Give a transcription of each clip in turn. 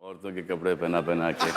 औरतों के कपड़े पहना पहना के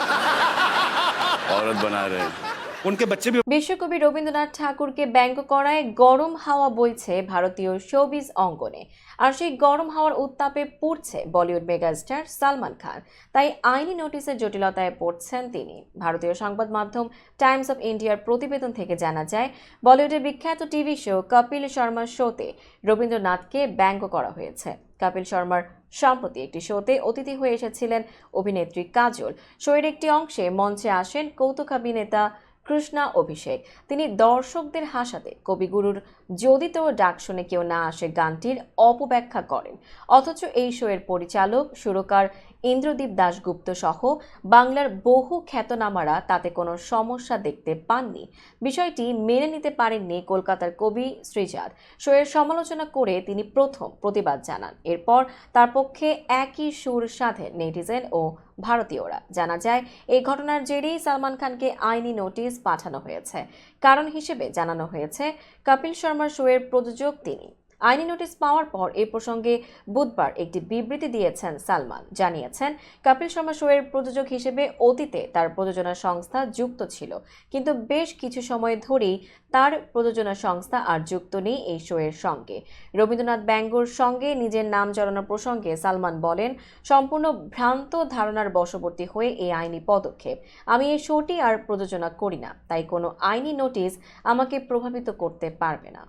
औरत बना रहे हैं। उनके बच्चे भी বিশ্বকবি রবীন্দ্রনাথ ঠাকুরকে ব্যঙ্গ করায় গরম হাওয়া বইছে ভারতীয় শোবিজ অঙ্গনে, আর সেই গরম হাওয়ার উত্তাপে পড়ছে বলিউড মেগাস্টার সালমান খান। তাই আইনি নোটিশের জটিলতায় পড়ছেন তিনি। ভারতীয় সংবাদ মাধ্যম টাইমস অফ ইন্ডিয়ার প্রতিবেদন থেকে জানা যায়, বলিউডের বিখ্যাত টিভি শো কপিল শর্মার শোতে রবীন্দ্রনাথকে ব্যঙ্গ করা হয়েছে। কপিল শর্মার সম্প্রতি একটি শোতে অতিথি হয়ে এসেছিলেন অভিনেত্রী কাজল। শোয়ের একটি অংশে মঞ্চে আসেন কৌতুকাভিনেতা কৃষ্ণা অভিষেক। তিনি দর্শকদের হাসাতে কবিগুরুর যদি তো ডাক শুনে কেউ না আসে গানটির অপব্যাখ্যা করেন। অথচ এই শোয়ের পরিচালক সুরকার ইন্দ্রদীপ দাশগুপ্ত সহ বাংলার বহু খ্যাতনামারা তাতে কোনো সমস্যা দেখতে পাননি। বিষয়টি মেনে নিতে পারেননি কলকাতার কবি শ্রীজাত। শোয়ের সমালোচনা করে তিনি প্রথম প্রতিবাদ জানান। এরপর তার পক্ষে একই সুর সাধেন নেটিজেন ও ভারতীয়রা। জানা যায়, এই ঘটনার জেরেই সালমান খানকে আইনি নোটিশ পাঠানো হয়েছে। কারণ হিসেবে জানানো হয়েছে, কপিল শর্মার শোয়ের প্রযোজক তিনি। আইনি নোটিশ পাওয়ার পর এ প্রসঙ্গে বুধবার একটি বিবৃতি দিয়েছেন সালমান। জানিয়েছেন, কপিল শর্মা শোয়ের প্রযোজক হিসেবে অতীতে তার প্রযোজনা সংস্থা যুক্ত ছিল, কিন্তু বেশ কিছু সময় ধরেই তার প্রযোজনা সংস্থা আর যুক্ত নেই এই শোয়ের সঙ্গে। রবীন্দ্রনাথ ব্যঙ্গর সঙ্গে নিজের নাম জড়ানোর প্রসঙ্গে সালমান বলেন, সম্পূর্ণ ভ্রান্ত ধারণার বশবর্তী হয়ে এই আইনি পদক্ষেপ। আমি এই শোটি আর প্রযোজনা করি না, তাই কোনো আইনি নোটিশ আমাকে প্রভাবিত করতে পারবে না।